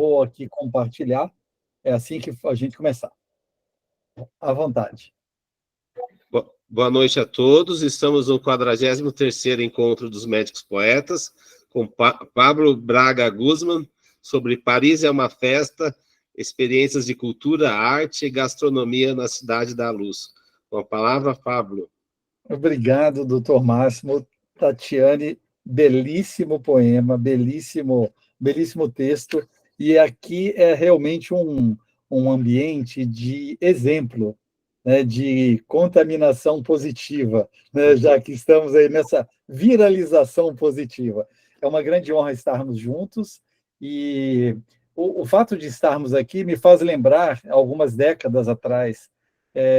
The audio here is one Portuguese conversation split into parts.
Vou aqui compartilhar. É assim que a gente começar. À vontade. Boa noite a todos. Estamos no 43º Encontro dos Médicos Poetas, com Pablo Braga Guzmán, sobre Paris é uma festa, experiências de cultura, arte e gastronomia na Cidade da Luz. Com a palavra, Pablo. Obrigado, doutor Máximo. Tatiane, belíssimo poema, belíssimo texto. E aqui é realmente um ambiente de exemplo, né, de contaminação positiva, né, já que estamos aí nessa viralização positiva. É uma grande honra estarmos juntos e o fato de estarmos aqui me faz lembrar, algumas décadas atrás,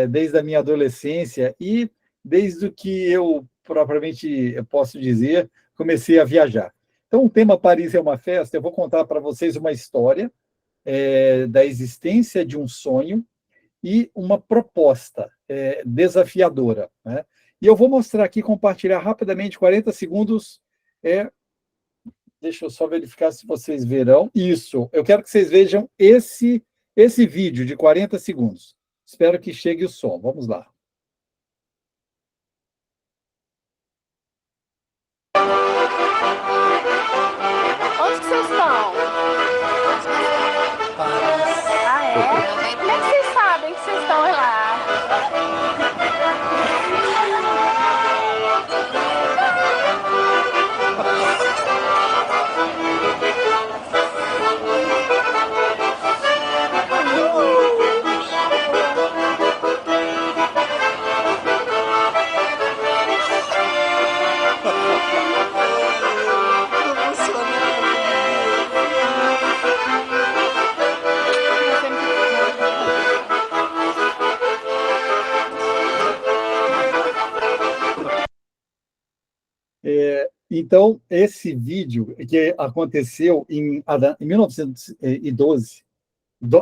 desde a minha adolescência e desde que eu, propriamente, posso dizer, comecei a viajar. Então, o tema Paris é uma festa, eu vou contar para vocês uma história da existência de um sonho e uma proposta desafiadora, né? E eu vou mostrar aqui, compartilhar rapidamente, 40 segundos. Deixa eu só verificar se vocês verão. Isso, eu quero que vocês vejam esse vídeo de 40 segundos. Espero que chegue o som. Vamos lá. Onde que vocês estão? Ah, é? Como é que vocês sabem que vocês estão lá? Então, esse vídeo que aconteceu em 1912,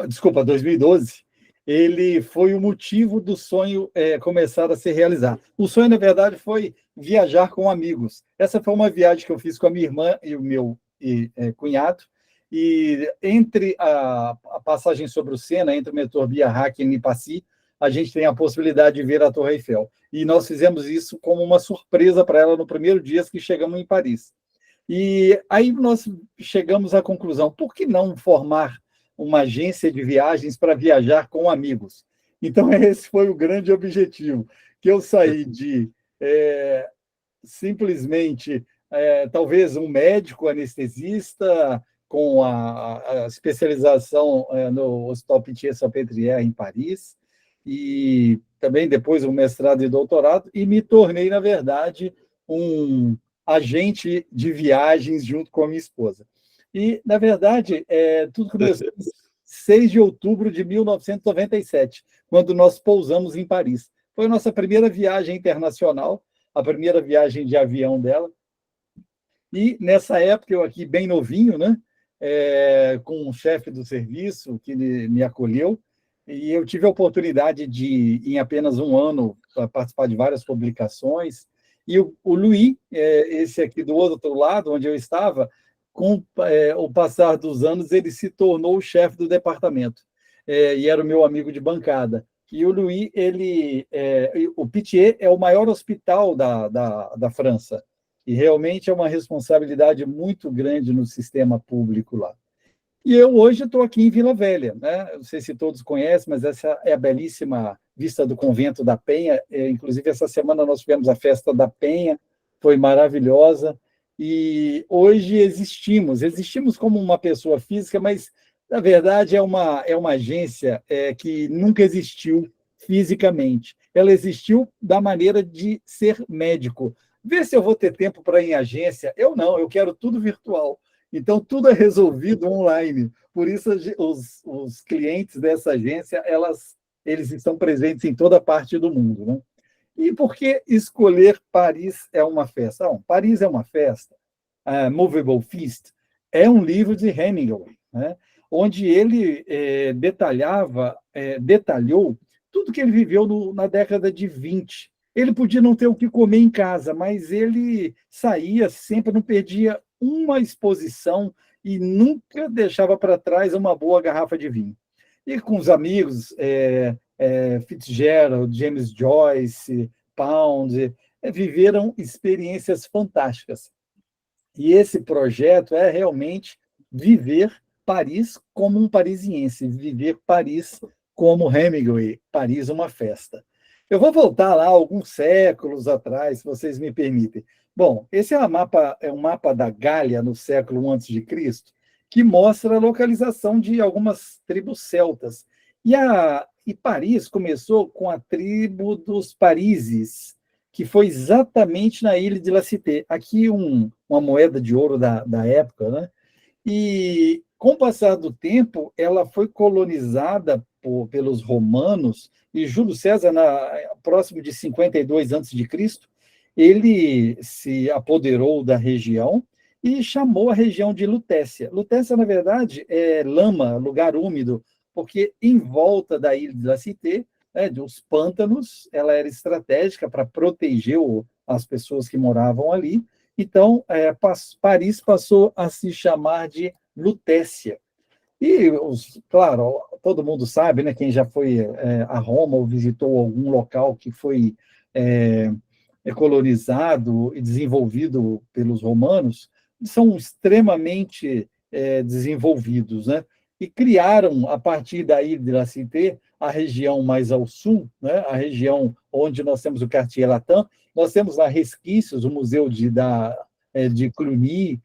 desculpa, 2012, ele foi o motivo do sonho começar a se realizar. O sonho, na verdade, foi viajar com amigos. Essa foi uma viagem que eu fiz com a minha irmã e o meu cunhado, e entre a passagem sobre o Sena, entre o metrô Biarritz e Passy, a gente tem a possibilidade de ver a Torre Eiffel. E nós fizemos isso como uma surpresa para ela no primeiro dia que chegamos em Paris. E aí nós chegamos à conclusão, por que não formar uma agência de viagens para viajar com amigos? Então, esse foi o grande objetivo, que eu saí de simplesmente, talvez, um médico anestesista com a especialização no Hospital Pitié-Salpêtrière, em Paris, e também depois um mestrado e doutorado, e me tornei, na verdade, um agente de viagens junto com a minha esposa. E, na verdade, tudo começou em 6 de outubro de 1997, quando nós pousamos em Paris. Foi a nossa primeira viagem internacional, a primeira viagem de avião dela. E, nessa época, eu aqui bem novinho, né, com um chefe do serviço que me acolheu, e eu tive a oportunidade de, em apenas um ano, participar de várias publicações. E o Luiz, esse aqui do outro lado, onde eu estava, com o passar dos anos, ele se tornou o chefe do departamento, e era o meu amigo de bancada. E o Luiz, o Pitié é o maior hospital da França, e realmente é uma responsabilidade muito grande no sistema público lá. E eu hoje estou aqui em Vila Velha, né? Não sei se todos conhecem, mas essa é a belíssima vista do Convento da Penha. Inclusive, essa semana nós tivemos a festa da Penha, foi maravilhosa. E hoje existimos como uma pessoa física, mas, na verdade, é uma agência que nunca existiu fisicamente. Ela existiu da maneira de ser médico. Vê se eu vou ter tempo para ir em agência. Eu não, eu quero tudo virtual. Então, tudo é resolvido online. Por isso, os clientes dessa agência, eles estão presentes em toda parte do mundo, né? E por que escolher Paris é uma festa? Não, Paris é uma festa. Movable Feast é um livro de Hemingway, né? Onde ele detalhou tudo que ele viveu na década de 20. Ele podia não ter o que comer em casa, mas ele saía sempre, não perdia uma exposição e nunca deixava para trás uma boa garrafa de vinho. E com os amigos, Fitzgerald, James Joyce, Pound, viveram experiências fantásticas. E esse projeto é realmente viver Paris como um parisiense, viver Paris como Hemingway, Paris uma festa. Eu vou voltar lá alguns séculos atrás, se vocês me permitem. Bom, esse é um mapa da Gália no século I a.C., que mostra a localização de algumas tribos celtas. E Paris começou com a tribo dos Parises, que foi exatamente na ilha de La Cité. Aqui uma moeda de ouro da época, né? E, com o passar do tempo, ela foi colonizada pelos romanos, e Júlio César, próximo de 52 a.C., ele se apoderou da região e chamou a região de Lutécia. Lutécia, na verdade, é lama, lugar úmido, porque em volta da ilha de La Cité, de uns pântanos, ela era estratégica para proteger as pessoas que moravam ali. Então, Paris passou a se chamar de Lutécia. E, claro, todo mundo sabe, né, quem já foi a Roma ou visitou algum local que foi colonizado e desenvolvido pelos romanos, são extremamente desenvolvidos, né? E criaram, a partir da ilha de La Cité, a região mais ao sul, né? A região onde nós temos o Quartier Latin, nós temos lá resquícios, o Museu de Cluny,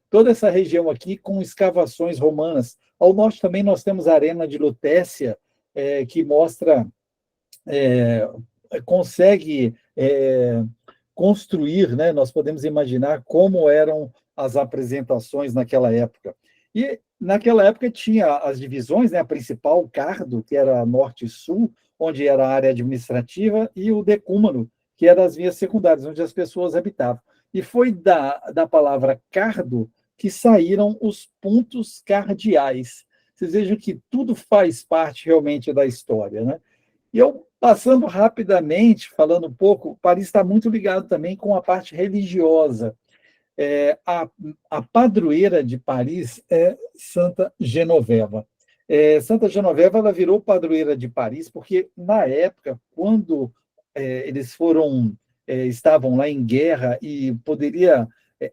toda essa região aqui com escavações romanas. Ao norte também nós temos a Arena de Lutécia, que mostra, consegue construir, né? Nós podemos imaginar como eram as apresentações naquela época. E naquela época tinha as divisões, né? A principal, Cardo, que era norte e sul, onde era a área administrativa, e o decúmano, que era as vias secundárias, onde as pessoas habitavam. E foi da palavra cardo que saíram os pontos cardeais. Vocês vejam que tudo faz parte realmente da história, né? E eu, passando rapidamente, falando um pouco, Paris está muito ligado também com a parte religiosa. A padroeira de Paris é Santa Genoveva. Santa Genoveva ela virou padroeira de Paris porque, na época, quando eles estavam lá em guerra e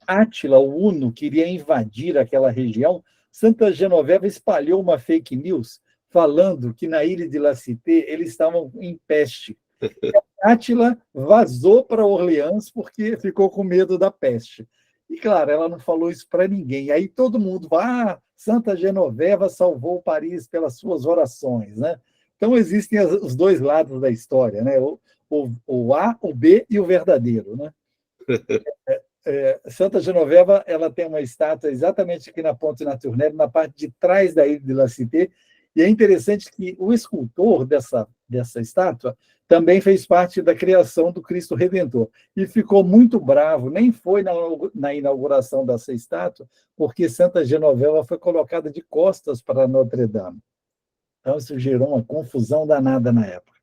Átila, o Huno, queria invadir aquela região, Santa Genoveva espalhou uma fake news falando que na ilha de La Cité eles estavam em peste. Átila vazou para Orleans porque ficou com medo da peste. E, claro, ela não falou isso para ninguém. Aí todo mundo Santa Genoveva salvou Paris pelas suas orações, né? Então, existem os dois lados da história, né? O A, o B e o verdadeiro, né? Santa Genoveva ela tem uma estátua exatamente aqui na Ponte Naturelle, na parte de trás da ilha de La Cité, e é interessante que o escultor dessa estátua também fez parte da criação do Cristo Redentor, e ficou muito bravo, nem foi na inauguração dessa estátua, porque Santa Genoveva foi colocada de costas para Notre Dame. Então, isso gerou uma confusão danada na época.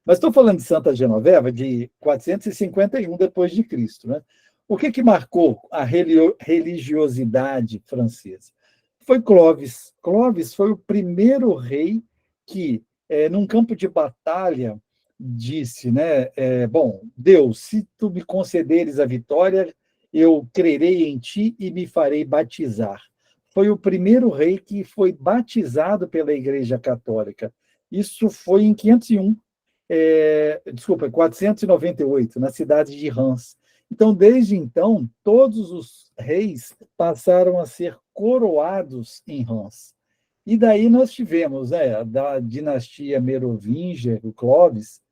Mas estou falando de Santa Genoveva de 451 depois de Cristo, né? O que marcou a religiosidade francesa? Foi Clovis. Clovis foi o primeiro rei que, num campo de batalha, disse, né? Bom, Deus, se tu me concederes a vitória, eu crerei em ti e me farei batizar. Foi o primeiro rei que foi batizado pela Igreja Católica. Isso foi em 501. 498, na cidade de Reims. Então, desde então, todos os reis passaram a ser coroados em Reims. E daí nós tivemos, da dinastia merovingia, o Clovis,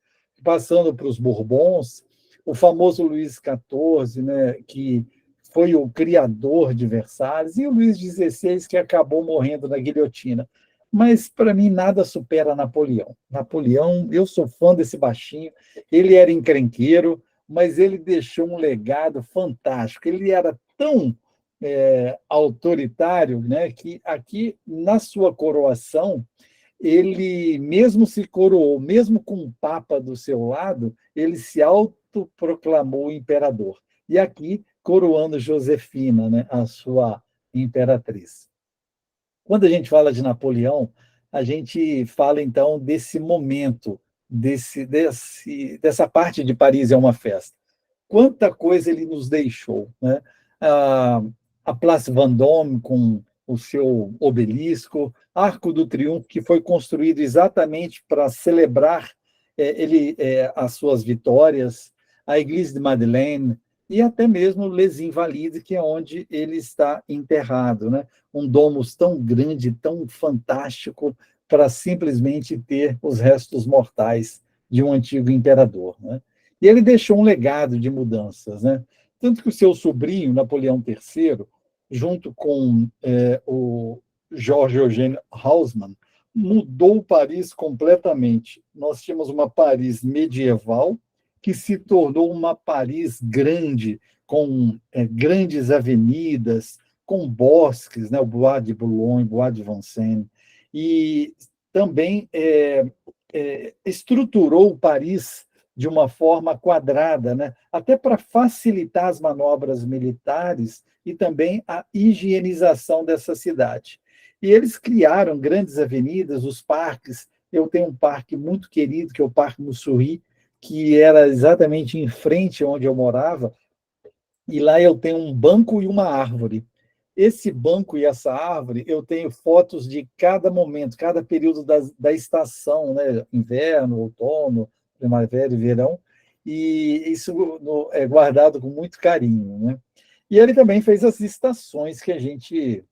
passando para os Bourbons, o famoso Luís XIV, né, que foi o criador de Versalhes, e o Luís XVI, que acabou morrendo na guilhotina. Mas, para mim, nada supera Napoleão. Napoleão, eu sou fã desse baixinho, ele era encrenqueiro, mas ele deixou um legado fantástico. Ele era tão autoritário, né, que aqui, na sua coroação, ele mesmo se coroou, mesmo com o Papa do seu lado, ele se autoproclamou imperador. E aqui, coroando Josefina, né, a sua imperatriz. Quando a gente fala de Napoleão, a gente fala, então, desse momento, dessa parte de Paris é uma festa. Quanta coisa ele nos deixou, né? A, a Place Vendôme, com o seu obelisco, Arco do Triunfo, que foi construído exatamente para celebrar as suas vitórias, a Église de Madeleine, e até mesmo Les Invalides, que é onde ele está enterrado, né? Um domus tão grande, tão fantástico, para simplesmente ter os restos mortais de um antigo imperador, né? E ele deixou um legado de mudanças, né? Tanto que o seu sobrinho, Napoleão III, junto com o George Eugène Haussmann, mudou Paris completamente. Nós tínhamos uma Paris medieval que se tornou uma Paris grande, com grandes avenidas, com bosques, né? O Bois de Boulogne, Bois de Vincennes, e também estruturou Paris de uma forma quadrada, né? Até para facilitar as manobras militares e também a higienização dessa cidade. E eles criaram grandes avenidas, os parques. Eu tenho um parque muito querido, que é o Parque Montsouris, que era exatamente em frente onde eu morava, e lá eu tenho um banco e uma árvore. Esse banco e essa árvore, eu tenho fotos de cada momento, cada período da estação, né? Inverno, outono, primavera e verão, e isso é guardado com muito carinho, né? E ele também fez as estações que a gente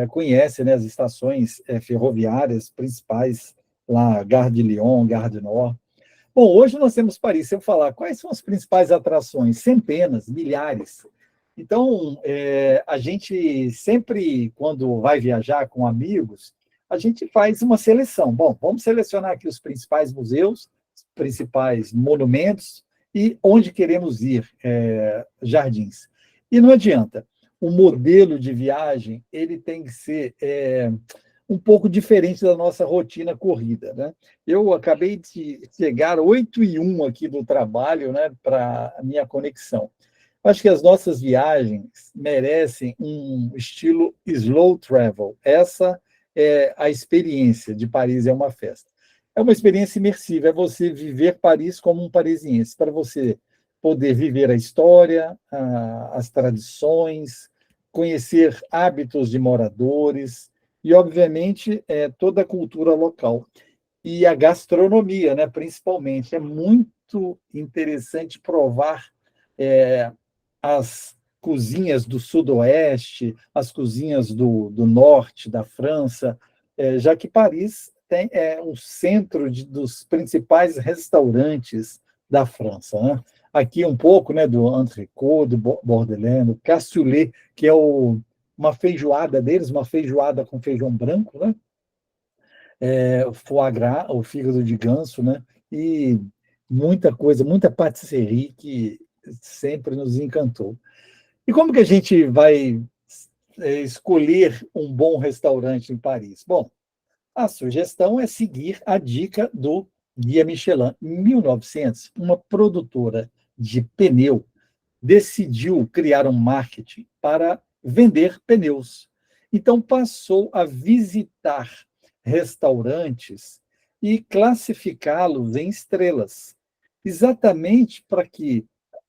conhece, né? As estações ferroviárias principais, lá, Gare de Lyon, Gare du Nord. Bom, hoje nós temos Paris. Se eu falar quais são as principais atrações, centenas, milhares. Então, a gente sempre, quando vai viajar com amigos, a gente faz uma seleção. Bom, vamos selecionar aqui os principais museus, os principais monumentos e onde queremos ir, jardins. E não adianta. O modelo de viagem ele tem que ser um pouco diferente da nossa rotina corrida, né? Eu acabei de chegar 8h01 aqui do trabalho, né, para a minha conexão. Acho que as nossas viagens merecem um estilo slow travel. Essa é a experiência de Paris é uma festa. É uma experiência imersiva, é você viver Paris como um parisiense, para você poder viver a história, as tradições, conhecer hábitos de moradores e, obviamente, toda a cultura local. E a gastronomia, né, principalmente. É muito interessante provar as cozinhas do sudoeste, as cozinhas do norte da França, já que Paris é um centro dos principais restaurantes da França, né? Aqui um pouco, né, do entrecôte, do bordelaise, do cassoulet, que é uma feijoada deles, uma feijoada com feijão branco, né? O foie gras, o fígado de ganso, né? E muita coisa, muita patisserie que sempre nos encantou. E como que a gente vai escolher um bom restaurante em Paris? Bom, a sugestão é seguir a dica do Guia Michelin. Em 1900, uma produtora de pneu decidiu criar um marketing para vender pneus. Então, passou a visitar restaurantes e classificá-los em estrelas, exatamente para que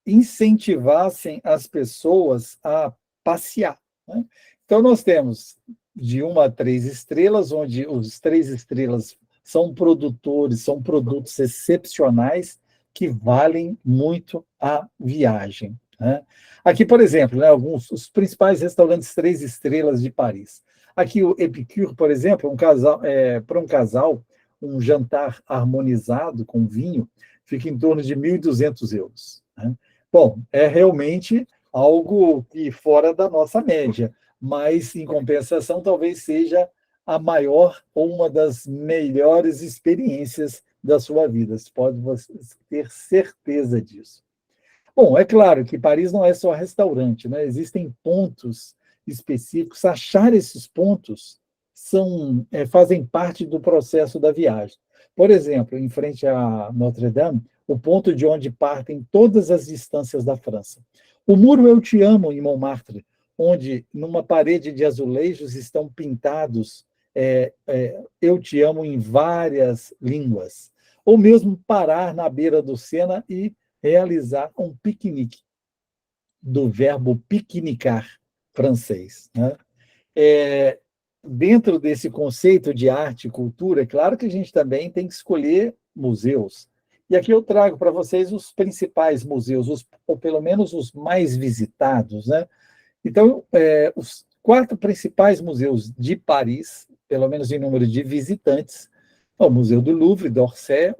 incentivassem as pessoas a passear, né? Então, nós temos de 1 a 3 estrelas, onde os 3 estrelas são produtores, são produtos excepcionais que valem muito a viagem, né? Aqui, por exemplo, né, os principais restaurantes 3 estrelas de Paris. Aqui o Epicure, por exemplo, para um casal, um jantar harmonizado com vinho fica em torno de 1.200 euros, né? Bom, é realmente algo que fora da nossa média, mas, em compensação, talvez seja a maior ou uma das melhores experiências da sua vida. Você pode ter certeza disso. Bom, é claro que Paris não é só restaurante, né? Existem pontos específicos. Achar esses pontos fazem parte do processo da viagem. Por exemplo, em frente a Notre-Dame, o ponto de onde partem todas as distâncias da França. O Muro Eu Te Amo, em Montmartre, onde, numa parede de azulejos, estão pintados Eu Te Amo em várias línguas. Ou mesmo parar na beira do Sena e realizar um piquenique, do verbo piquenicar, francês, né? É, Dentro desse conceito de arte e cultura, é claro que a gente também tem que escolher museus. E aqui eu trago para vocês os principais museus, ou pelo menos os mais visitados, né? Então, os 4 principais museus de Paris, pelo menos em número de visitantes, é o Museu do Louvre, d'Orsay,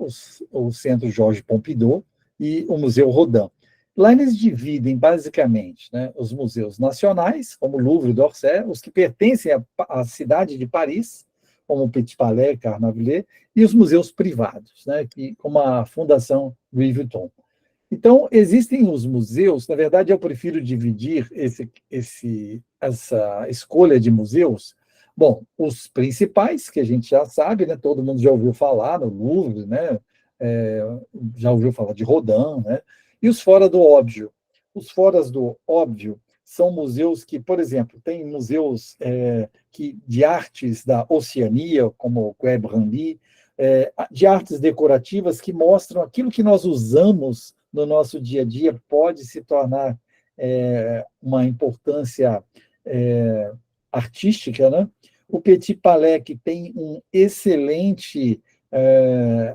o Centro Georges Pompidou e o Museu Rodin. Lá eles dividem, basicamente, né, os museus nacionais, como o Louvre, d'Orsay, os que pertencem à cidade de Paris, como o Petit Palais, Carnavalet, e os museus privados, né, como a Fundação Louis Vuitton. Então, existem os museus, na verdade, eu prefiro dividir essa escolha de museus. Bom, os principais, que a gente já sabe, né? Todo mundo já ouviu falar no Louvre, né? É, já ouviu falar de Rodin, né? E os fora do óbvio. Os foras do óbvio são museus que, por exemplo, tem museus de artes da Oceania, como o Quai Branly, de artes decorativas que mostram aquilo que nós usamos no nosso dia a dia pode se tornar uma importância artística, né? O Petit Palais, que tem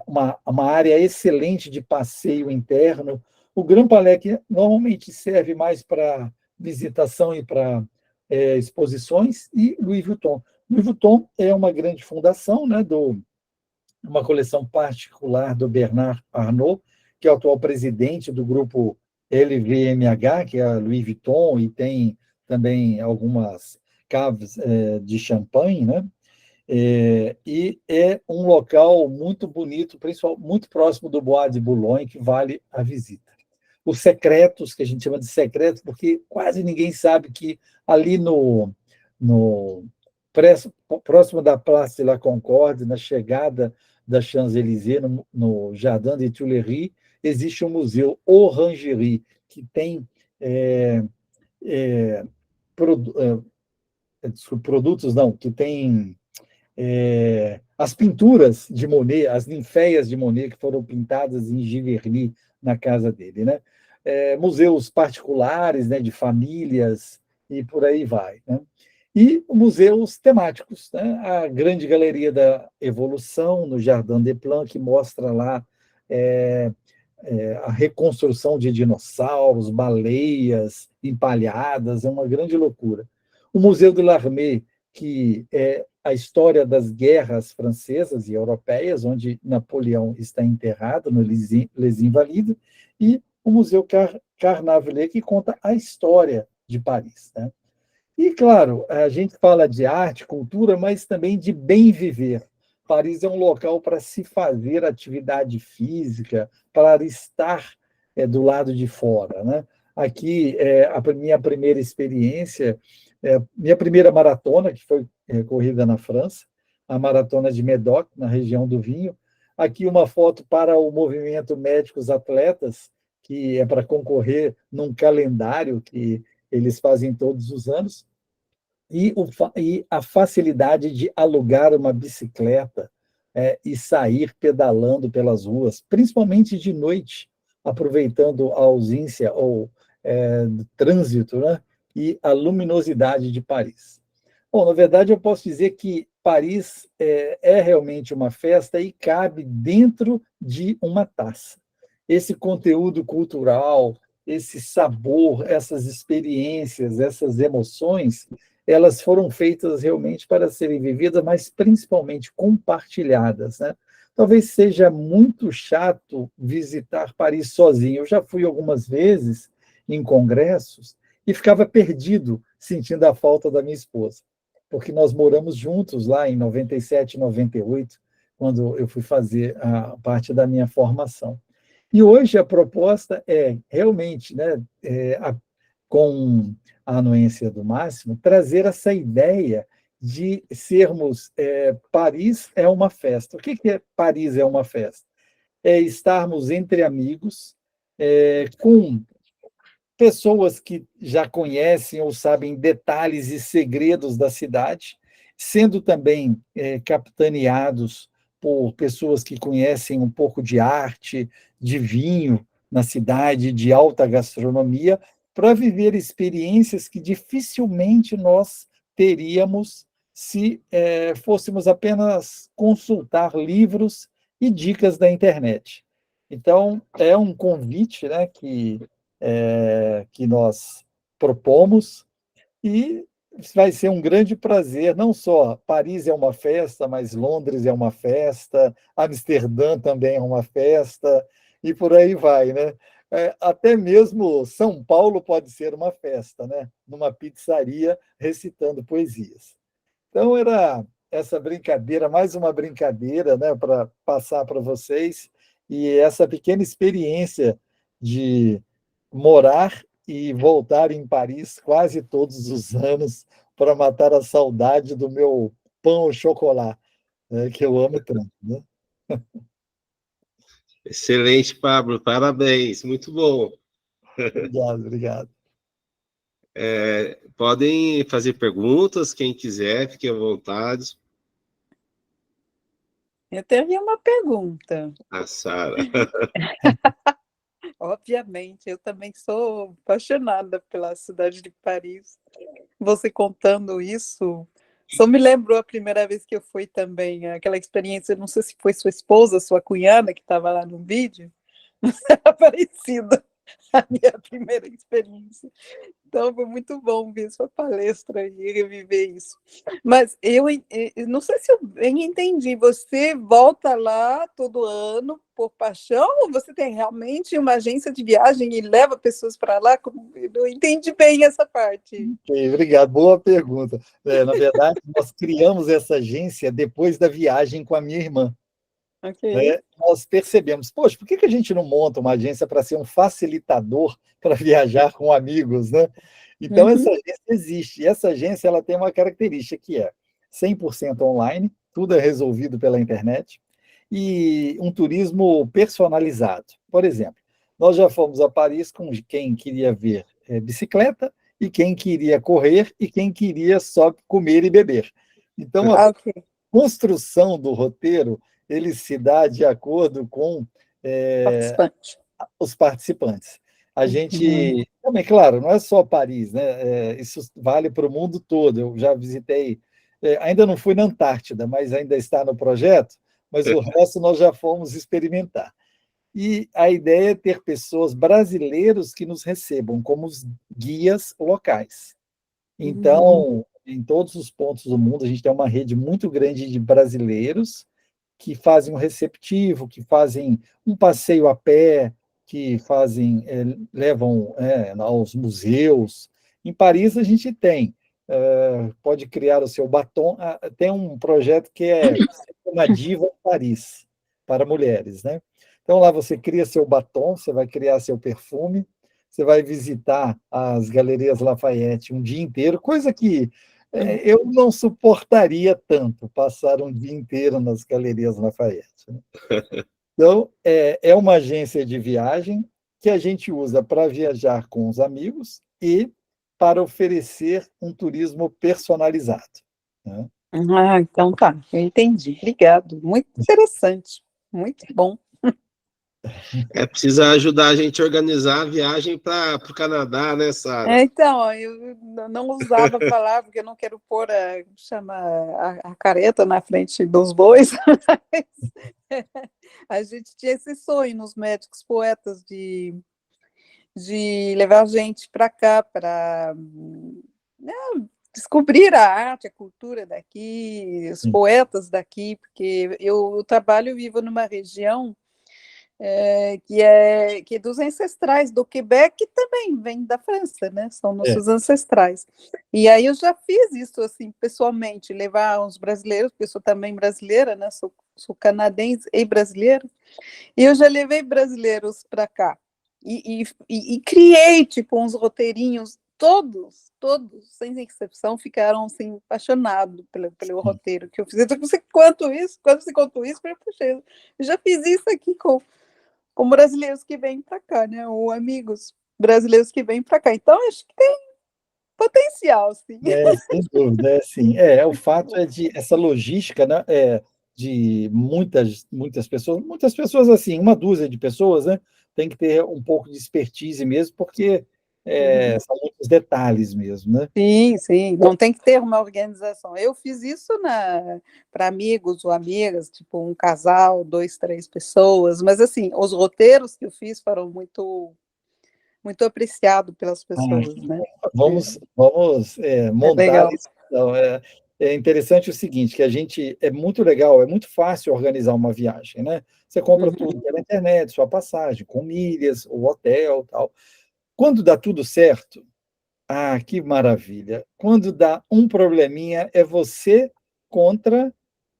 uma área excelente de passeio interno. O Grand Palais, que normalmente serve mais para visitação e para exposições, e Louis Vuitton. Louis Vuitton é uma grande fundação, né, uma coleção particular do Bernard Arnault, que é o atual presidente do grupo LVMH, que é a Louis Vuitton, e tem também algumas caves de champanhe, né? E é um local muito bonito, muito próximo do Bois de Boulogne, que vale a visita. Os secretos, que a gente chama de secretos, porque quase ninguém sabe que ali no próximo da Place de la Concorde, na chegada da Champs-Élysées, no Jardin des Tuileries, existe um museu Orangerie, que tem produtos, não, que tem as pinturas de Monet, as ninféias de Monet, que foram pintadas em Giverny na casa dele, né? Museus particulares, né, de famílias, e por aí vai, né? E museus temáticos, né? A grande galeria da Evolução, no Jardin des Plantes, que mostra lá a reconstrução de dinossauros, baleias empalhadas, é uma grande loucura. O Museu de l'Armée, que é a história das guerras francesas e europeias, onde Napoleão está enterrado, no Les Invalides, e o Museu Carnavalet, que conta a história de Paris, né? E, claro, a gente fala de arte, cultura, mas também de bem viver. Paris é um local para se fazer atividade física, para estar do lado de fora, né? Aqui, a minha primeira experiência, minha primeira maratona, que foi corrida na França, a maratona de Médoc, na região do vinho. Aqui uma foto para o movimento Médicos Atletas, que é para concorrer num calendário que eles fazem todos os anos, e a facilidade de alugar uma bicicleta e sair pedalando pelas ruas, principalmente de noite, aproveitando a ausência ou do trânsito, né? E a luminosidade de Paris. Bom, na verdade, eu posso dizer que Paris é realmente uma festa e cabe dentro de uma taça. Esse conteúdo cultural, esse sabor, essas experiências, essas emoções, elas foram feitas realmente para serem vividas, mas principalmente compartilhadas, né? Talvez seja muito chato visitar Paris sozinho. Eu já fui algumas vezes em congressos e ficava perdido, sentindo a falta da minha esposa, porque nós moramos juntos lá em 97, 98, quando eu fui fazer a parte da minha formação. E hoje a proposta é realmente, né, com a anuência do Máximo, trazer essa ideia de sermos Paris é uma festa. O que é Paris é uma festa? É estarmos entre amigos, com pessoas que já conhecem ou sabem detalhes e segredos da cidade, sendo também capitaneados por pessoas que conhecem um pouco de arte, de vinho na cidade, de alta gastronomia, para viver experiências que dificilmente nós teríamos se fôssemos apenas consultar livros e dicas da internet. Então, é um convite, né, que nós propomos, e vai ser um grande prazer. Não só Paris é uma festa, mas Londres é uma festa, Amsterdã também é uma festa, e por aí vai, né? Até mesmo São Paulo pode ser uma festa, né? Numa pizzaria recitando poesias. Então, era essa brincadeira, mais uma brincadeira, né, para passar para vocês, e essa pequena experiência de morar e voltar em Paris quase todos os anos para matar a saudade do meu pão au chocolat, né, que eu amo tanto. Né? Excelente, Pablo, parabéns, muito bom. Obrigado, obrigado. Podem fazer perguntas, quem quiser, fique à vontade. Eu teria uma pergunta. A Sara. Obviamente, eu também sou apaixonada pela cidade de Paris. Você contando isso, só me lembrou a primeira vez que eu fui também, aquela experiência, não sei se foi sua esposa, sua cunhada, que estava lá no vídeo, era parecida a minha primeira experiência. Então, foi muito bom ver sua palestra e reviver isso. Mas eu não sei se eu bem entendi. Você volta lá todo ano por paixão ou você tem realmente uma agência de viagem e leva pessoas para lá? Eu não entendi bem essa parte. Okay, obrigado, boa pergunta. Na verdade, nós criamos essa agência depois da viagem com a minha irmã. Okay. Nós percebemos, poxa, por que a gente não monta uma agência para ser um facilitador para viajar com amigos, né? Então, essa agência existe. E essa agência ela tem uma característica que é 100% online, tudo é resolvido pela internet, e um turismo personalizado. Por exemplo, nós já fomos a Paris com quem queria ver bicicleta, e quem queria correr, e quem queria só comer e beber. Então, a construção do roteiro ele se dá de acordo com os participantes. A gente, também, claro, não é só Paris, né? Isso vale para o mundo todo. Eu já visitei, ainda não fui na Antártida, mas ainda está no projeto, mas o resto nós já fomos experimentar. E a ideia é ter pessoas brasileiros que nos recebam como os guias locais. Então, em todos os pontos do mundo, a gente tem uma rede muito grande de brasileiros que fazem um receptivo, que fazem um passeio a pé, que fazem, levam aos museus. Em Paris, a gente tem, pode criar o seu batom. Tem um projeto que é uma diva em Paris, para mulheres, né? Então, lá você cria seu batom, você vai criar seu perfume, você vai visitar as galerias Lafayette um dia inteiro, coisa que eu não suportaria tanto, passar um dia inteiro nas galerias Lafayette. Né? Então, é uma agência de viagem que a gente usa para viajar com os amigos e para oferecer um turismo personalizado. Né? Então tá, eu entendi. Obrigado. Muito interessante, muito bom. Precisa ajudar a gente a organizar a viagem para o Canadá, né, Sara? Então, eu não usava a palavra, porque eu não quero pôr a careta na frente dos bois, mas a gente tinha esse sonho nos médicos poetas de levar a gente para cá, para descobrir a arte, a cultura daqui, os poetas daqui, porque eu trabalho e vivo numa região que é dos ancestrais do Quebec, que também vem da França, né? São nossos ancestrais. E aí eu já fiz isso assim pessoalmente, levar uns brasileiros, porque eu sou também brasileira, né? Sou canadense e brasileira, e eu já levei brasileiros para cá e criei tipo uns roteirinhos. Todos, sem exceção, ficaram assim, apaixonados pelo roteiro que eu fiz. Então, quando você contou isso, eu falei, eu já fiz isso aqui com brasileiros que vêm para cá, né? Ou amigos brasileiros que vêm para cá. Então, acho que tem potencial, sim. Sem dúvida, sim. O fato é de essa logística, né, de muitas pessoas assim, uma dúzia de pessoas, né, tem que ter um pouco de expertise mesmo, porque são muitos detalhes mesmo, né? Sim, sim, não tem que ter uma organização. Eu fiz isso para amigos ou amigas, tipo um casal, 2, 3 pessoas, mas assim, os roteiros que eu fiz foram muito apreciados pelas pessoas, né? Vamos É montar legal. isso. Então, é interessante o seguinte, que a gente é muito legal, é muito fácil organizar uma viagem, né? Você compra tudo pela internet, sua passagem, com milhas, o hotel, tal. Quando dá tudo certo, que maravilha! Quando dá um probleminha, é você contra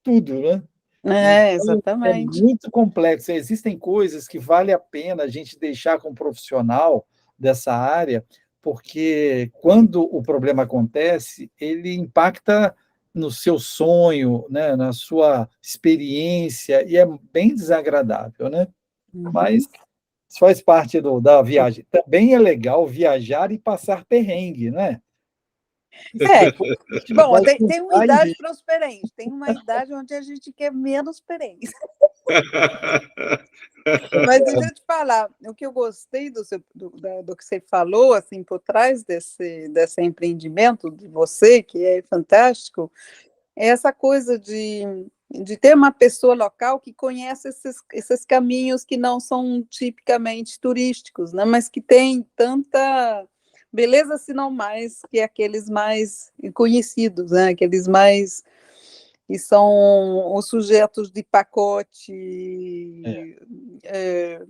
tudo, né? Então, é Exatamente. muito complexo. Existem coisas que vale a pena a gente deixar com um profissional dessa área, porque quando o problema acontece, ele impacta no seu sonho, né, na sua experiência, e é bem desagradável, né? Mas Uhum. isso faz parte da viagem. Também é legal viajar e passar perrengue, né? É, A gente bom, vai tem uma tentar idade ir. para os perrengues, tem uma idade onde a gente quer menos perrengues. Mas deixa eu te falar, o que eu gostei do que você falou, assim, por trás desse empreendimento de você, que é fantástico, é essa coisa de ter uma pessoa local que conhece esses caminhos que não são tipicamente turísticos, né, mas que tem tanta beleza, se não mais, que aqueles mais conhecidos, né, aqueles mais que são os sujetos de É, pacote é,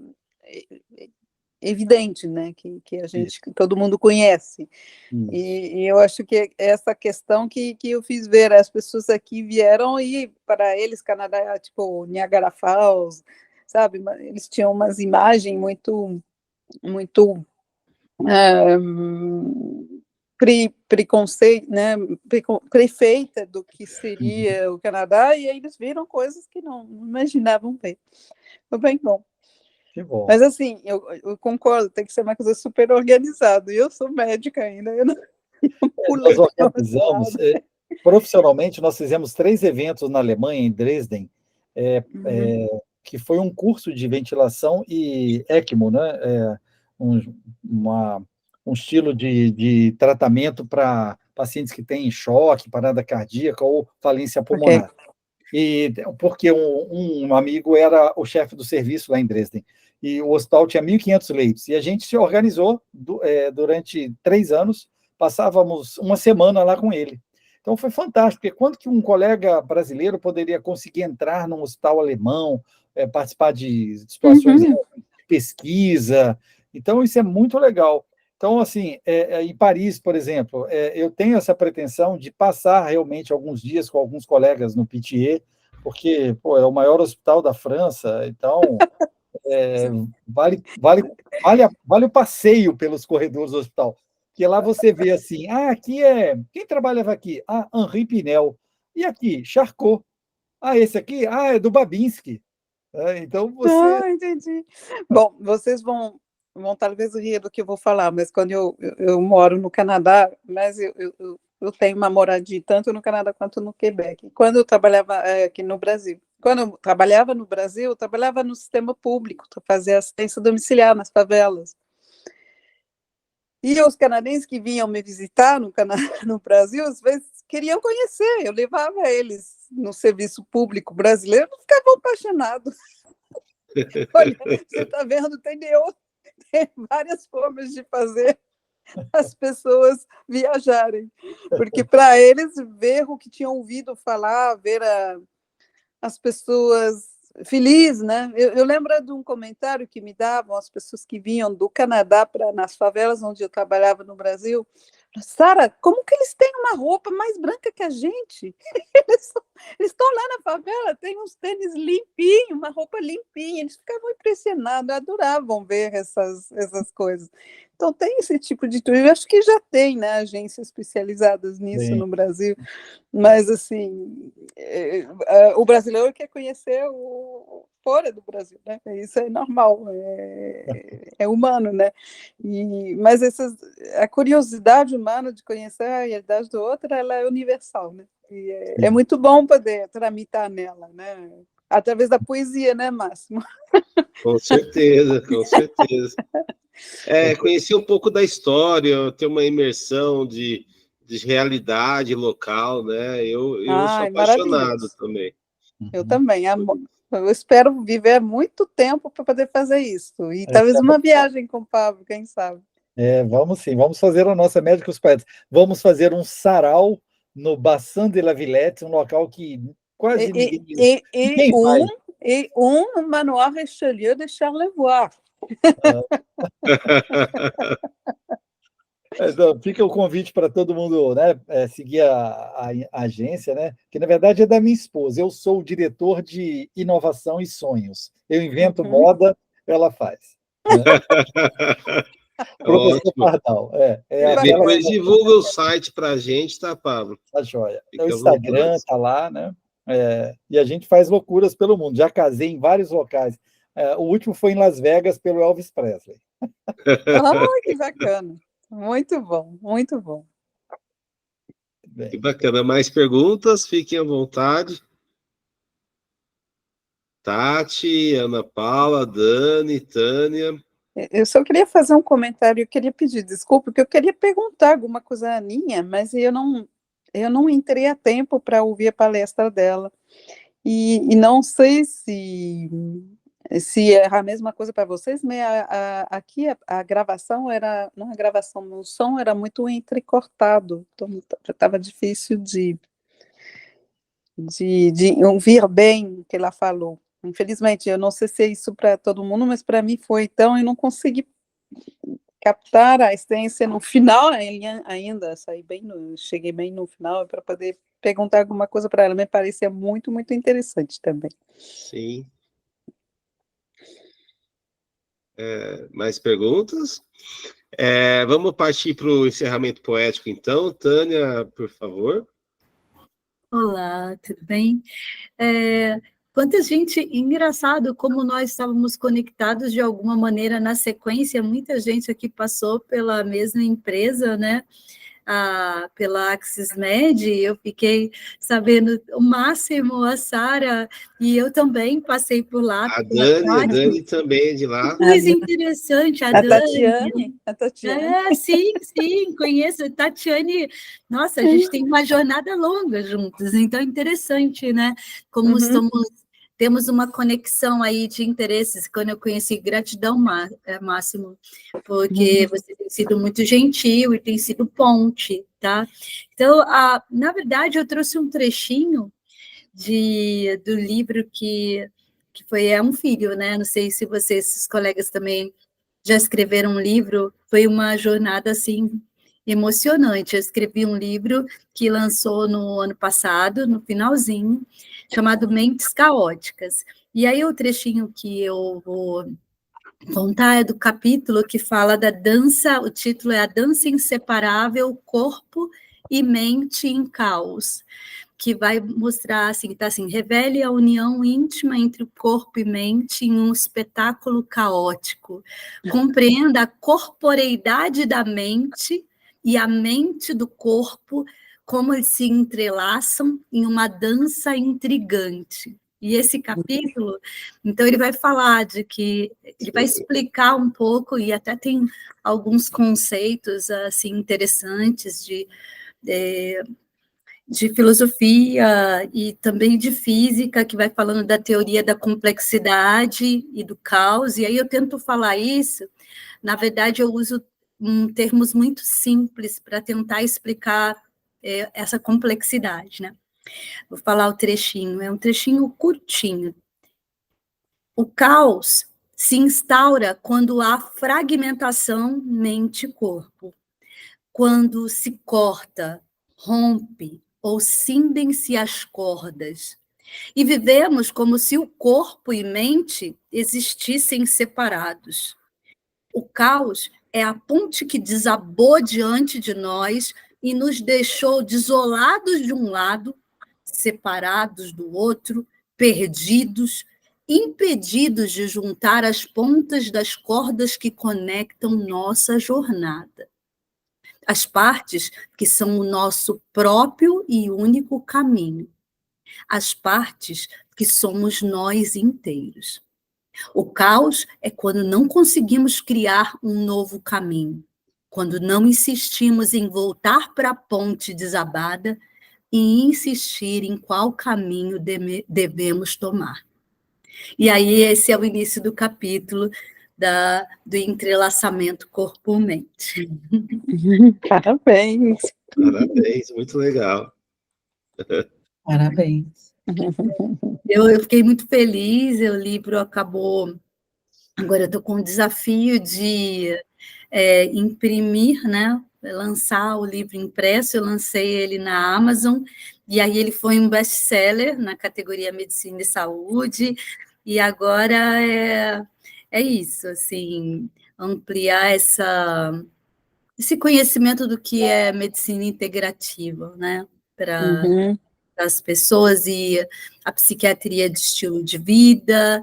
evidente, né, que isso, que todo mundo conhece. isso. E eu acho que essa questão que eu fiz ver, as pessoas aqui vieram e para eles Canadá é tipo Niagara Falls, sabe? Eles tinham umas imagens muito preconceito, né? Prefeita do que seria o Canadá, e aí eles viram coisas que não imaginavam ver. Foi bem bom. Que bom. Mas assim, eu concordo, tem que ser uma coisa super organizada. E eu sou médica ainda, eu não Nós pulei para esse organizamos, lado. profissionalmente, nós fizemos 3 eventos na Alemanha, em Dresden, Uhum. que foi um curso de ventilação e ECMO, né? Um, uma, um estilo de tratamento para pacientes que têm choque, parada cardíaca ou falência Ok. pulmonar. E porque um amigo era o chefe do serviço lá em Dresden, e o hospital tinha 1.500 leitos, e a gente se organizou durante 3 anos, passávamos uma semana lá com ele. Então foi fantástico, porque quando que um colega brasileiro poderia conseguir entrar num hospital alemão, participar de situações de Uhum. pesquisa, então isso é muito legal. Então, assim, em Paris, por exemplo, eu tenho essa pretensão de passar realmente alguns dias com alguns colegas no Pitié, porque pô, é o maior hospital da França, então é, vale o passeio pelos corredores do hospital. Que lá você vê assim, aqui quem trabalhava aqui? Henri Pinel. E aqui? Charcot. Esse aqui? É do Babinski. Então você. Entendi. Bom, vocês vão talvez rir do que eu vou falar, mas quando eu moro no Canadá, mas eu tenho uma moradia tanto no Canadá quanto no Quebec. Quando eu trabalhava aqui no Brasil, quando eu trabalhava no Brasil, eu trabalhava no sistema público, para fazer assistência domiciliar nas favelas. E os canadenses que vinham me visitar no Brasil, às vezes queriam conhecer, eu levava eles no serviço público brasileiro, ficavam apaixonados. Olha, você está vendo, tem várias formas de fazer as pessoas viajarem, porque para eles ver o que tinham ouvido falar, ver as pessoas felizes, né? Eu lembro de um comentário que me davam as pessoas que vinham do Canadá nas favelas onde eu trabalhava no Brasil. Sara, como que eles têm uma roupa mais branca que a gente? Eles estão lá na favela, tem uns tênis limpinhos, uma roupa limpinha, eles ficavam impressionados, adoravam ver essas coisas. Então, tem esse tipo de turismo, eu acho que já tem, né, agências especializadas nisso Sim, no Brasil, mas, assim, o brasileiro quer conhecer fora do Brasil, né? Isso é normal, é humano, né? Mas a curiosidade humana de conhecer a realidade do outro, ela é universal, né? E é muito bom poder tramitar nela, né? Através da poesia, né, Máximo? Com certeza, com certeza. Conhecer um pouco da história, ter uma imersão de realidade local, né? Eu sou apaixonado também. Eu também. Eu espero viver muito tempo para poder fazer isso. E talvez uma viagem com o Pablo, quem sabe? Vamos sim, vamos fazer a nossa Médicos Poetas. Vamos fazer um sarau no Bassin de la Villette, um local que quase ninguém vai. E Manoir Richelieu de Charlevoix. Então, fica o convite para todo mundo, né, seguir a agência, né, que na verdade é da minha esposa. Eu sou o diretor de inovação e sonhos. Eu invento moda, ela faz. Né? Professor Pardal. Depois divulga o site para a gente, tá, Pablo? Tá joia. O Instagram tá lá, né? E a gente faz loucuras pelo mundo. Já casei em vários locais. O último foi em Las Vegas pelo Elvis Presley. Que bacana. Muito bom, muito bom. Bem. Que bacana. Mais perguntas? Fiquem à vontade. Tati, Ana Paula, Dani, Tânia. Eu só queria fazer um comentário, eu queria pedir desculpa, porque eu queria perguntar alguma coisa à Aninha, mas eu não entrei a tempo para ouvir a palestra dela. E não sei se é a mesma coisa para vocês, mas aqui a gravação era, não a gravação, o som era muito entrecortado, então estava difícil de ouvir bem o que ela falou. Infelizmente, eu não sei se é isso para todo mundo, mas para mim foi, então eu não consegui captar a essência no final ainda, cheguei bem no final para poder perguntar alguma coisa para ela, me parecia muito, muito interessante também. Sim. Mais perguntas? Vamos partir para o encerramento poético, então. Tânia, por favor. Olá, tudo bem? Quanta gente, engraçado como nós estávamos conectados de alguma maneira na sequência, muita gente aqui passou pela mesma empresa, né? Pela AxisMed, eu fiquei sabendo o Máximo, a Sara, e eu também passei por lá. A Dani também é de lá. Coisa interessante, a Dani. A Tatiane. Sim, conheço. Tatiane, nossa, a gente tem uma jornada longa juntos, então é interessante, né? Como temos uma conexão aí de interesses. Quando eu conheci, gratidão, Máximo, porque você tem sido muito gentil e tem sido ponte, tá? Então, na verdade, eu trouxe um trechinho do livro que foi um filho, né? Não sei se vocês, os colegas também já escreveram um livro. Foi uma jornada, assim, emocionante. Eu escrevi um livro que lançou no ano passado, no finalzinho, chamado Mentes Caóticas. E aí o trechinho que eu vou contar é do capítulo que fala da dança, o título é A Dança Inseparável, Corpo e Mente em Caos, que vai mostrar, assim, tá assim, revele a união íntima entre o corpo e mente em um espetáculo caótico. Compreenda a corporeidade da mente e a mente do corpo, como eles se entrelaçam em uma dança intrigante. E esse capítulo, então, ele vai falar ele vai explicar um pouco, e até tem alguns conceitos, assim, interessantes de filosofia e também de física, que vai falando da teoria da complexidade e do caos, e aí eu tento falar isso, na verdade eu uso termos muito simples para tentar explicar essa complexidade, né? Vou falar o trechinho, é um trechinho curtinho. O caos se instaura quando há fragmentação mente-corpo, quando se corta, rompe ou cindem-se as cordas. E vivemos como se o corpo e mente existissem separados. O caos é a ponte que desabou diante de nós e nos deixou desolados de um lado, separados do outro, perdidos, impedidos de juntar as pontas das cordas que conectam nossa jornada. As partes que são o nosso próprio e único caminho. As partes que somos nós inteiros. O caos é quando não conseguimos criar um novo caminho, quando não insistimos em voltar para a ponte desabada e insistir em qual caminho devemos tomar. E aí esse é o início do capítulo do entrelaçamento corpo-mente. Parabéns. Parabéns, muito legal. Parabéns. Eu fiquei muito feliz, o livro acabou... Agora eu estou com o desafio de imprimir, né? Lançar o livro impresso, eu lancei ele na Amazon, e aí ele foi um best-seller na categoria Medicina e Saúde, e agora é isso, assim, ampliar esse conhecimento do que é medicina integrativa, né? Para as pessoas, e a psiquiatria de estilo de vida,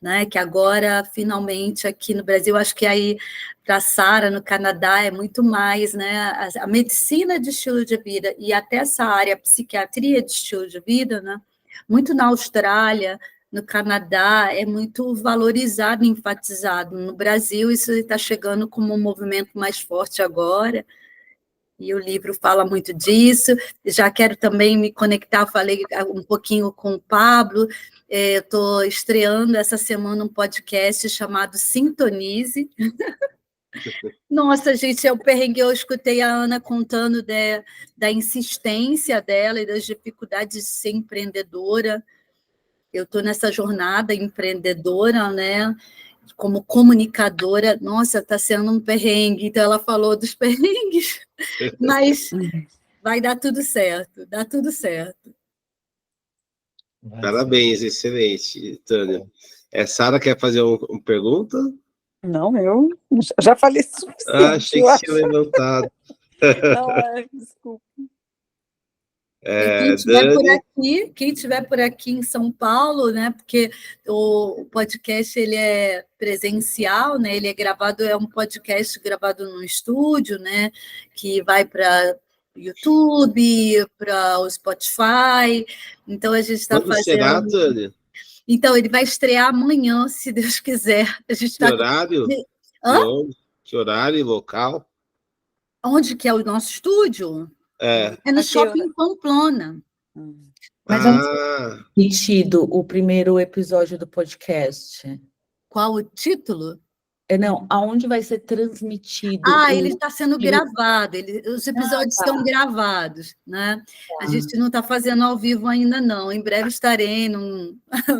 né, que agora, finalmente, aqui no Brasil, acho que aí, para a Sara, no Canadá, é muito mais, né, a medicina de estilo de vida, e até essa área, a psiquiatria de estilo de vida, né, muito na Austrália, no Canadá, é muito valorizado, enfatizado. No Brasil, isso está chegando como um movimento mais forte agora, e o livro fala muito disso. Já quero também me conectar, falei um pouquinho com o Pablo, estou estreando essa semana um podcast chamado Sintonize. Nossa, gente, eu escutei a Ana contando da insistência dela e das dificuldades de ser empreendedora. Eu estou nessa jornada empreendedora, né? Como comunicadora, nossa, está sendo um perrengue. Então, ela falou dos perrengues, mas vai dar tudo certo, dá tudo certo. Parabéns, excelente, Tânia. Sara quer fazer uma pergunta? Não, eu já falei suficiente. Achei que tinha levantado. Não, desculpa. Quem estiver por aqui em São Paulo, né? Porque o podcast ele é presencial, né? Ele é gravado, é um podcast gravado no estúdio, né? Que vai para YouTube, para o Spotify. Então a gente está fazendo. Será, Tânia? Então ele vai estrear amanhã, se Deus quiser. A gente que horário? Que horário e local? Onde que é o nosso estúdio? É no Shopping Pamplona. Mas onde foi emitido o primeiro episódio do podcast? Qual o título? Não, aonde vai ser transmitido? Ele está sendo gravado, os episódios estão gravados, né? A gente não está fazendo ao vivo ainda, não. Em breve estarei num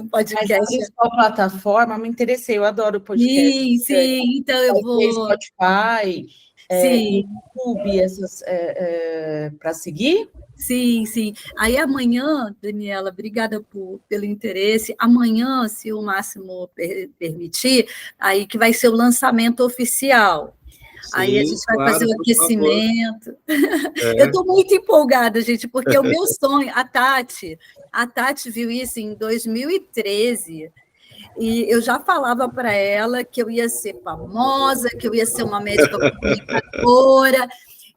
podcast. Mas qual plataforma? Me interessei, eu adoro podcast. Sim, então eu vou... Spotify... YouTube, essas para seguir? Sim. Aí amanhã, Daniela, obrigada pelo interesse. Amanhã, se o Máximo permitir, aí que vai ser o lançamento oficial. Sim, aí a gente vai fazer o aquecimento. Eu estou muito empolgada, gente, porque o meu sonho, a Tati viu isso em 2013. E eu já falava para ela que eu ia ser famosa, que eu ia ser uma médica comunicadora.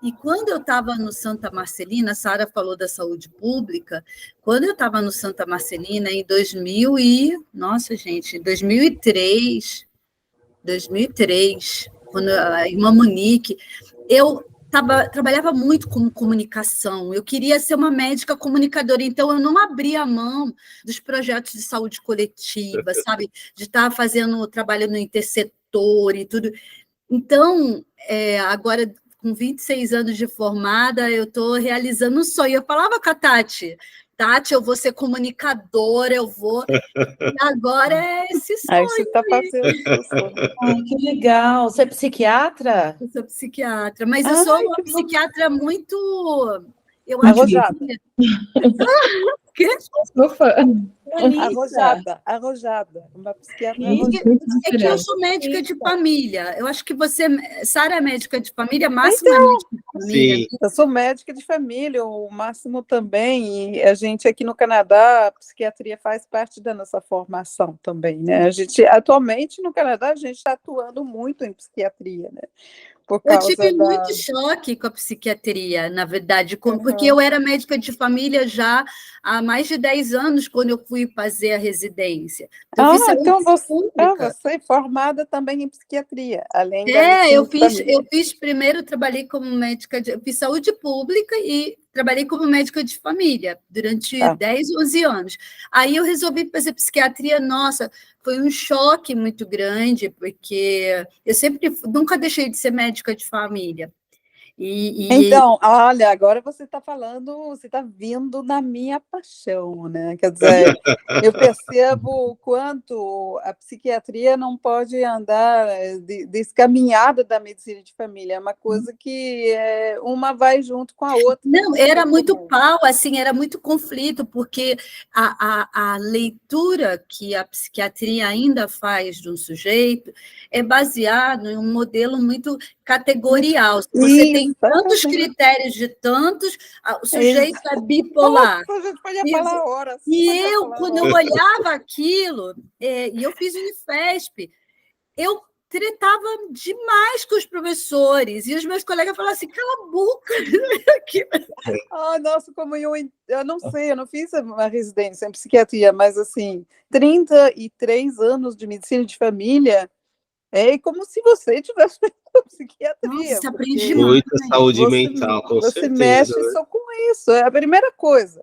E quando eu estava no Santa Marcelina, a Sara falou da saúde pública, quando eu estava no Santa Marcelina, em 2003, quando a irmã Monique, eu trabalhava muito com comunicação, eu queria ser uma médica comunicadora, então eu não abria a mão dos projetos de saúde coletiva, sabe? De estar fazendo trabalho no intersetor e tudo. Então, agora, com 26 anos de formada, eu estou realizando um sonho. Eu falava com a Tati, eu vou ser comunicadora, eu vou... E agora é esse sonho. Aí você está fazendo isso. Que legal. Você é psiquiatra? Eu sou psiquiatra, mas eu sou uma psiquiatra muito... Arrojada. Sou fã. Arrojada, uma psiquiatra É que eu arrojada. sou médica de família. Eu acho que você, Sara, é médica de família, Máximo é médica de família. Sim. Eu sou médica de família, o Máximo também, e a gente aqui no Canadá, a psiquiatria faz parte da nossa formação também, né? A gente, atualmente, no Canadá, a gente está atuando muito em psiquiatria, né? Por Eu causa tive da... muito choque com a psiquiatria, na verdade, porque eu era médica de família já há mais de 10 anos, quando eu fui fazer a residência. Eu fiz saúde então pública. você é formada também em psiquiatria, além da Eu medicina de família. fiz primeiro, trabalhei como médica, eu fiz saúde pública e trabalhei como médica de família durante 10, 11 anos. Aí eu resolvi fazer psiquiatria, nossa, foi um choque muito grande, porque eu nunca deixei de ser médica de família. Então, olha, agora você está falando, você está vindo na minha paixão, né? Quer dizer, eu percebo o quanto a psiquiatria não pode andar descaminhada da medicina de família, é uma coisa que uma vai junto com a outra. Não, era muito pau, assim, era muito conflito, porque a leitura que a psiquiatria ainda faz de um sujeito é baseado em um modelo muito categorial. Você tem tantos critérios de tantos, o sujeito é bipolar. Nossa, a gente pode falar horas. Quando eu olhava aquilo, e eu fiz Unifesp, eu tretava demais com os professores, e os meus colegas falavam assim, cala a boca. Nossa, como eu não sei, eu não fiz uma residência em psiquiatria, mas assim, 33 anos de medicina de família, é como se você tivesse feito psiquiatria. Nossa, aprende muita saúde mental, com você certeza. Você mexe só com isso. É a primeira coisa.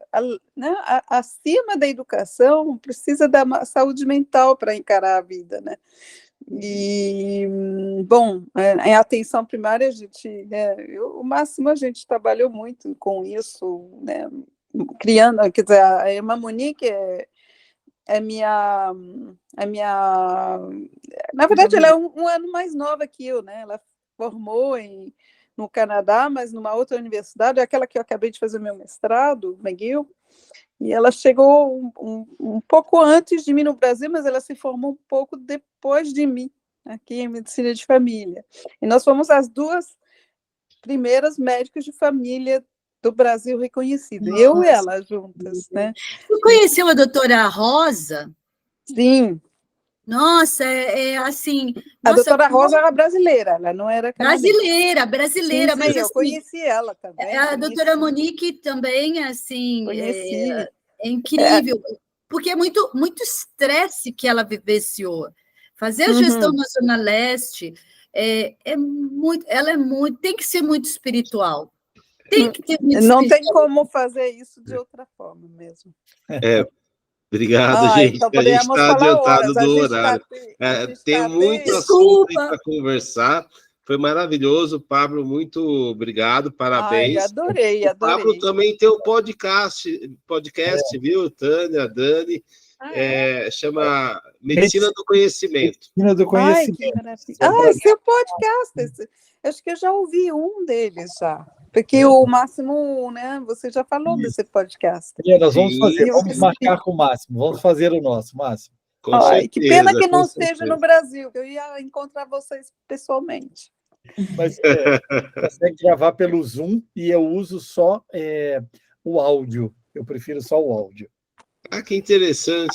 Né? Acima da educação, precisa da saúde mental para encarar a vida, né? E, bom, em atenção primária, a gente, o Máximo, a gente trabalhou muito com isso, né? Criando, quer dizer, a irmã Monique é minha, na verdade, ela é um ano mais nova que eu, né? Ela formou no Canadá, mas numa outra universidade, aquela que eu acabei de fazer o meu mestrado, McGill, e ela chegou um pouco antes de mim no Brasil, mas ela se formou um pouco depois de mim, aqui em medicina de família. E nós fomos as duas primeiras médicas de família do Brasil reconhecidas, eu e ela juntas, né? Você conheceu a doutora Rosa? Sim. Nossa, assim... A doutora Rosa era brasileira, ela não era canadense. Brasileira, sim, mas eu assim, conheci ela também. A doutora Monique também, assim, é incrível, porque é muito estresse que ela vivenciou. Fazer a gestão na Zona Leste tem que ser muito espiritual. Tem que ter muito Não espiritual. tem como fazer isso de outra forma mesmo. Obrigado, gente. Então a gente está adiantado do horário. Tem muito assunto para conversar. Foi maravilhoso, Pablo. Muito obrigado, parabéns. Adorei. Pablo também tem um podcast, viu, Tânia, Dani? Chama Medicina do Conhecimento. Medicina do Conhecimento. Que maravilha. Seu podcast. Acho que eu já ouvi um deles já. Porque o Máximo, né? Você já falou desse podcast. Nós vamos fazer, vamos marcar com o Máximo. Vamos fazer o nosso, Máximo. Que pena que não esteja no Brasil, que eu ia encontrar vocês pessoalmente. Mas consegue gravar pelo Zoom e eu uso só o áudio. Eu prefiro só o áudio. Que interessante.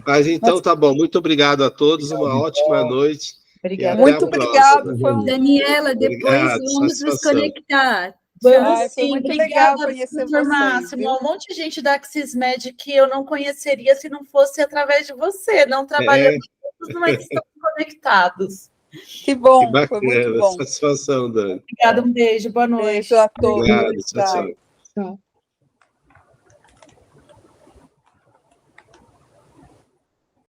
Mas então tá bom. Muito obrigado a todos. Uma ótima noite. Obrigada. Muito obrigado. Daniela, depois vamos nos conectar. Vamos sim, muito legal conhecer vocês. Máximo, um monte de gente da Axismed que eu não conheceria se não fosse através de você, não trabalhando juntos, mas estamos conectados. Que bom, que bacana, foi muito bom. Satisfação, Dani. Obrigada, um beijo, boa noite. Beijo a todos. Obrigado, tchau.